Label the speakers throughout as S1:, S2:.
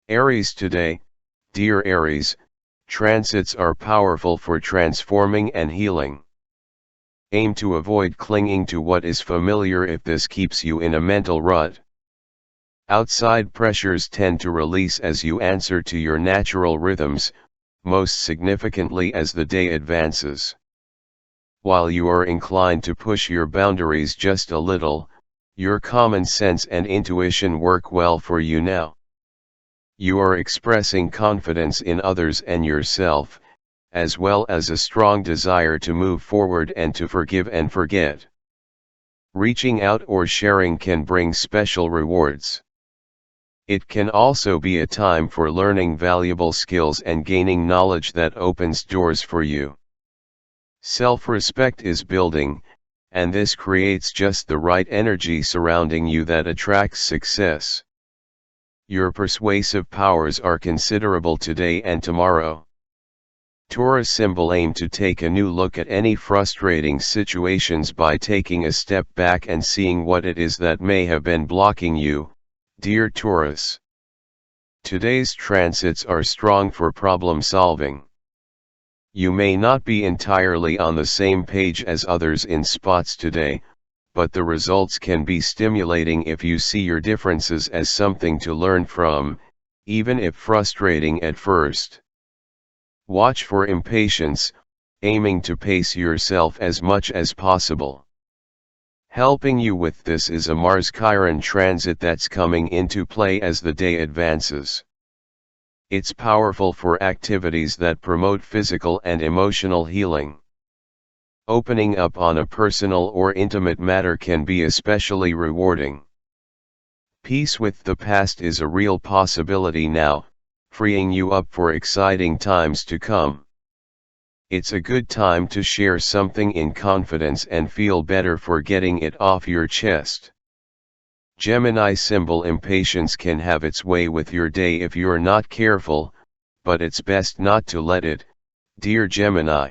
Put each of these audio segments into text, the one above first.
S1: Aries today, dear Aries, transits are powerful for transforming and healing. Aim to avoid clinging to what is familiar if this keeps you in a mental rut. Outside pressures tend to release as you answer to your natural rhythms, most significantly as the day advances. While you are inclined to push your boundaries just a little, your common sense and intuition work well for you now. You are expressing confidence in others and yourself, as well as a strong desire to move forward and to forgive and forget. Reaching out or sharing can bring special rewards. It can also be a time for learning valuable skills and gaining knowledge that opens doors for you. Self-respect is building, and this creates just the right energy surrounding you that attracts success. Your persuasive powers are considerable today and tomorrow. Taurus symbol: aim to take a new look at any frustrating situations by taking a step back and seeing what it is that may have been blocking you, dear Taurus. Today's transits are strong for problem solving. You may not be entirely on the same page as others in spots today, but the results can be stimulating if you see your differences as something to learn from, even if frustrating at first. Watch for impatience, aiming to pace yourself as much as possible. Helping you with this is a Mars-Chiron transit that's coming into play as the day advances. It's powerful for activities that promote physical and emotional healing. Opening up on a personal or intimate matter can be especially rewarding. Peace with the past is a real possibility now, freeing you up for exciting times to come. It's a good time to share something in confidence and feel better for getting it off your chest. Gemini symbol: impatience can have its way with your day if you're not careful, but it's best not to let it, dear Gemini.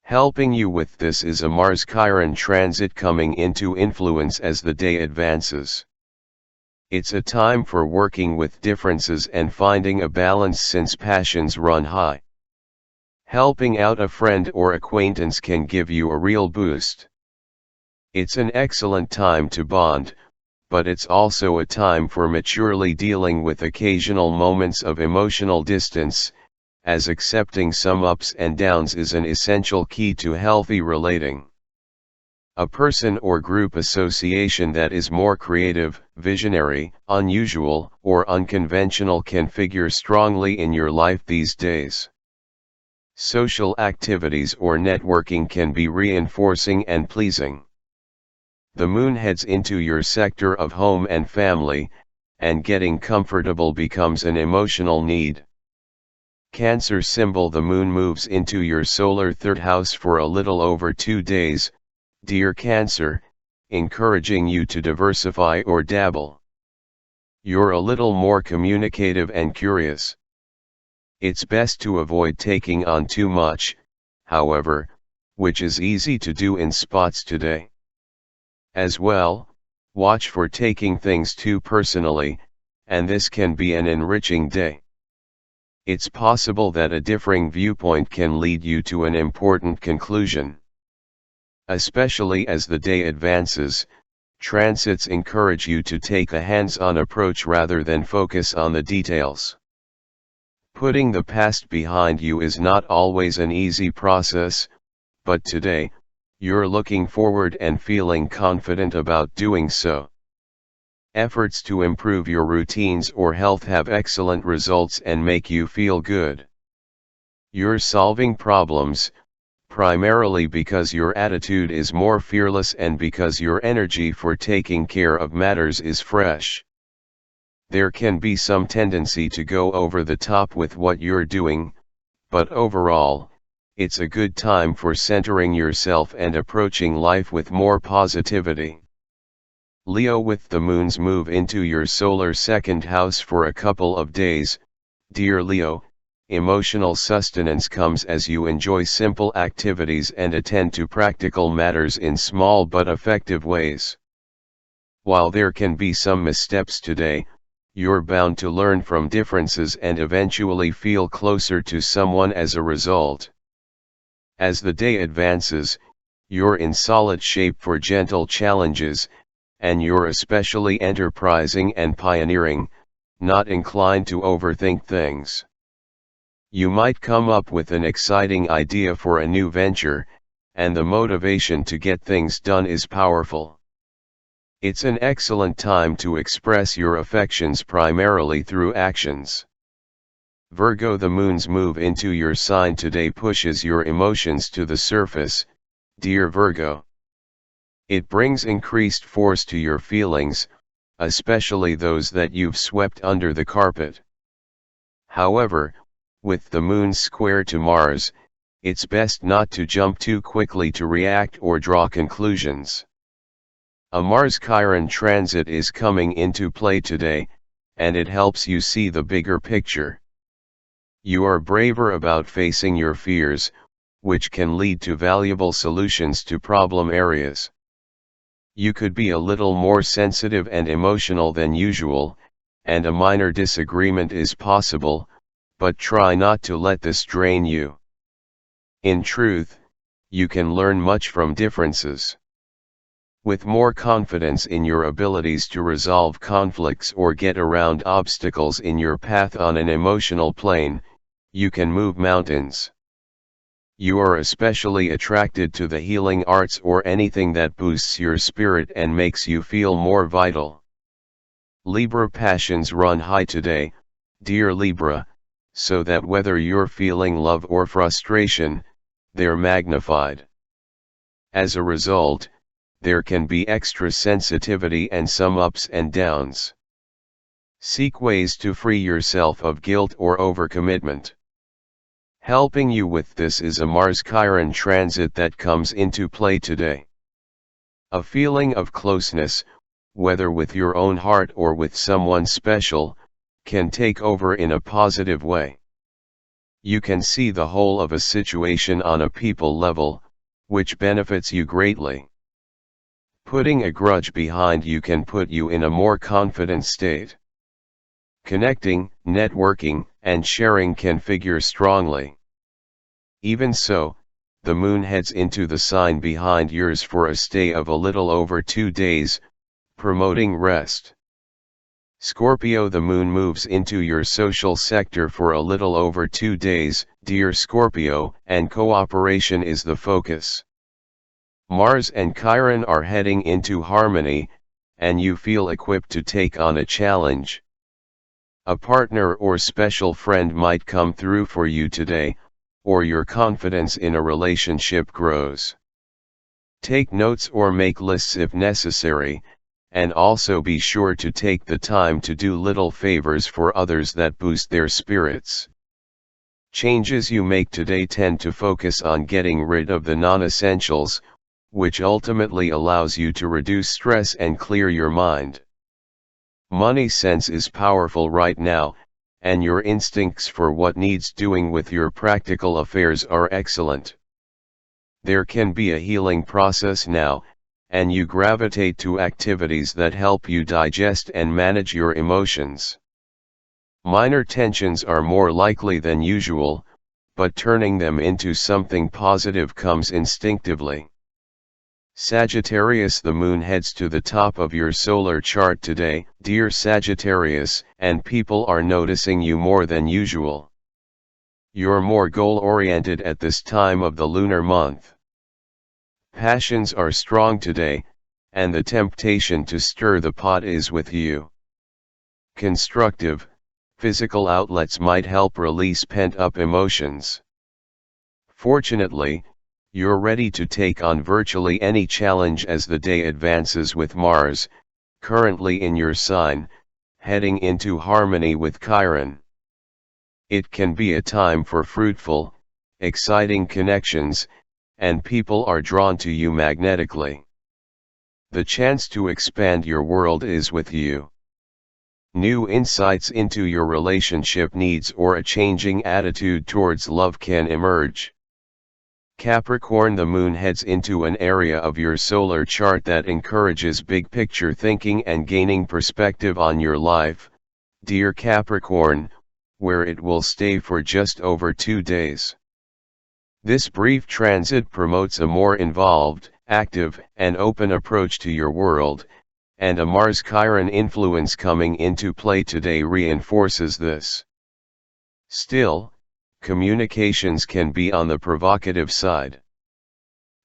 S1: Helping you with this is a Mars-Chiron transit coming into influence as the day advances. It's a time for working with differences and finding a balance since passions run high. Helping out a friend or acquaintance can give you a real boost. It's an excellent time to bond, but it's also a time for maturely dealing with occasional moments of emotional distance, as accepting some ups and downs is an essential key to healthy relating. A person or group association that is more creative, visionary, unusual, or unconventional can figure strongly in your life these days. Social activities or networking can be reinforcing and pleasing. The moon heads into your sector of home and family, and getting comfortable becomes an emotional need. Cancer symbol: the moon moves into your solar third house for a little over 2 days, dear Cancer, encouraging you to diversify or dabble. You're a little more communicative and curious. It's best to avoid taking on too much, however, which is easy to do in spots today. As well, watch for taking things too personally, and this can be an enriching day. It's possible that a differing viewpoint can lead you to an important conclusion. Especially as the day advances, transits encourage you to take a hands-on approach rather than focus on the details. Putting the past behind you is not always an easy process, but today, you're looking forward and feeling confident about doing so. Efforts to improve your routines or health have excellent results and make you feel good. You're solving problems, primarily because your attitude is more fearless and because your energy for taking care of matters is fresh. There can be some tendency to go over the top with what you're doing, but overall, it's a good time for centering yourself and approaching life with more positivity. Leo: with the moon's move into your solar second house for a couple of days, dear Leo, emotional sustenance comes as you enjoy simple activities and attend to practical matters in small but effective ways. While there can be some missteps today, you're bound to learn from differences and eventually feel closer to someone as a result. As the day advances, you're in solid shape for gentle challenges, and you're especially enterprising and pioneering, not inclined to overthink things. You might come up with an exciting idea for a new venture, and the motivation to get things done is powerful. It's an excellent time to express your affections primarily through actions. Virgo, the moon's move into your sign today pushes your emotions to the surface, dear Virgo. It brings increased force to your feelings, especially those that you've swept under the carpet. However, with the moon's square to Mars, it's best not to jump too quickly to react or draw conclusions. A Mars-Chiron transit is coming into play today, and it helps you see the bigger picture. You are braver about facing your fears, which can lead to valuable solutions to problem areas. You could be a little more sensitive and emotional than usual, and a minor disagreement is possible, but try not to let this drain you. In truth, you can learn much from differences. With more confidence in your abilities to resolve conflicts or get around obstacles in your path on an emotional plane, you can move mountains. You are especially attracted to the healing arts or anything that boosts your spirit and makes you feel more vital. Libra, passions run high today, dear Libra, so that whether you're feeling love or frustration, they're magnified. As a result, there can be extra sensitivity and some ups and downs. Seek ways to free yourself of guilt or overcommitment. Helping you with this is a Mars-Chiron transit that comes into play today. A feeling of closeness, whether with your own heart or with someone special, can take over in a positive way. You can see the whole of a situation on a people level, which benefits you greatly. Putting a grudge behind you can put you in a more confident state. Connecting, networking, and sharing can figure strongly. Even so, the moon heads into the sign behind yours for a stay of a little over 2 days, promoting rest. Scorpio, the moon moves into your social sector for a little over 2 days, dear Scorpio, and cooperation is the focus. Mars and Chiron are heading into harmony, and you feel equipped to take on a challenge. A partner or special friend might come through for you today, or your confidence in a relationship grows. Take notes or make lists if necessary, and also be sure to take the time to do little favors for others that boost their spirits. Changes you make today tend to focus on getting rid of the non-essentials, which ultimately allows you to reduce stress and clear your mind. Money sense is powerful right now, and your instincts for what needs doing with your practical affairs are excellent. There can be a healing process now, and you gravitate to activities that help you digest and manage your emotions. Minor tensions are more likely than usual, but turning them into something positive comes instinctively. Sagittarius, the moon heads to the top of your solar chart today, dear Sagittarius, and people are noticing you more than usual. You're more goal-oriented at this time of the lunar month. Passions are strong today, and the temptation to stir the pot is with you. Constructive, physical outlets might help release pent-up emotions. Fortunately, you're ready to take on virtually any challenge as the day advances with Mars, currently in your sign, heading into harmony with Chiron. It can be a time for fruitful, exciting connections, and people are drawn to you magnetically. The chance to expand your world is with you. New insights into your relationship needs or a changing attitude towards love can emerge. Capricorn, the moon heads into an area of your solar chart that encourages big picture thinking and gaining perspective on your life, dear Capricorn, where it will stay for just over 2 days. This brief transit promotes a more involved, active, and open approach to your world, and a Mars-Chiron influence coming into play today reinforces this. Still, communications can be on the provocative side.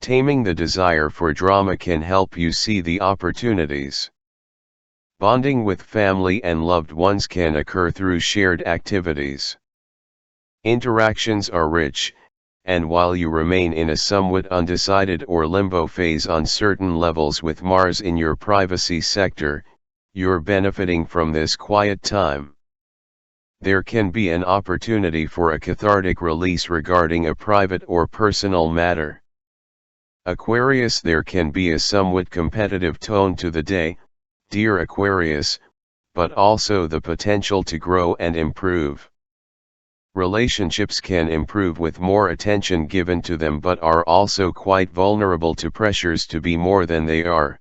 S1: Taming the desire for drama can help you see the opportunities. Bonding with family and loved ones can occur through shared activities. Interactions are rich, and while you remain in a somewhat undecided or limbo phase on certain levels with Mars in your privacy sector, you're benefiting from this quiet time. There can be an opportunity for a cathartic release regarding a private or personal matter. Aquarius, there can be a somewhat competitive tone to the day, dear Aquarius, but also the potential to grow and improve. Relationships can improve with more attention given to them, but are also quite vulnerable to pressures to be more than they are.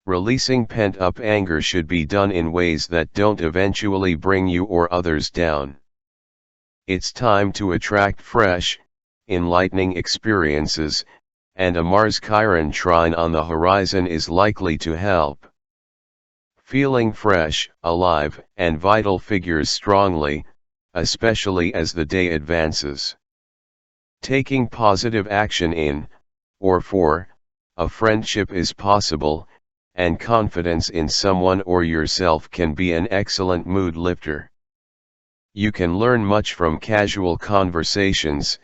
S1: Releasing pent-up anger should be done in ways that don't eventually bring you or others down. It's time to attract fresh, enlightening experiences, and a Mars-Chiron trine on the horizon is likely to help. Feeling fresh, alive, and vital figures strongly, especially as the day advances. Taking positive action in, or for, a friendship is possible, and confidence in someone or yourself can be an excellent mood lifter. You can learn much from casual conversations,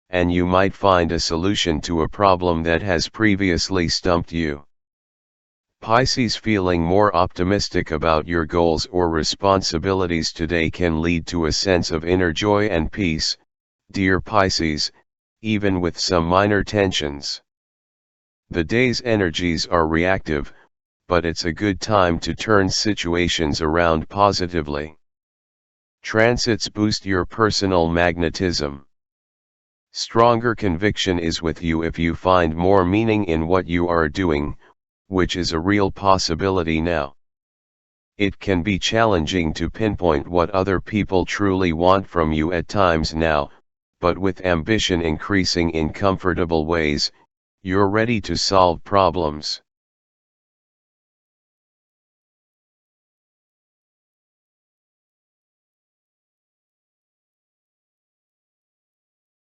S1: and you might find a solution to a problem that has previously stumped you. Pisces, feeling more optimistic about your goals or responsibilities today can lead to a sense of inner joy and peace, dear Pisces, even with some minor tensions. The day's energies are reactive, but it's a good time to turn situations around positively. Transits boost your personal magnetism. Stronger conviction is with you if you find more meaning in what you are doing, which is a real possibility now. It can be challenging to pinpoint what other people truly want from you at times now, but with ambition increasing in comfortable ways, you're ready to solve problems.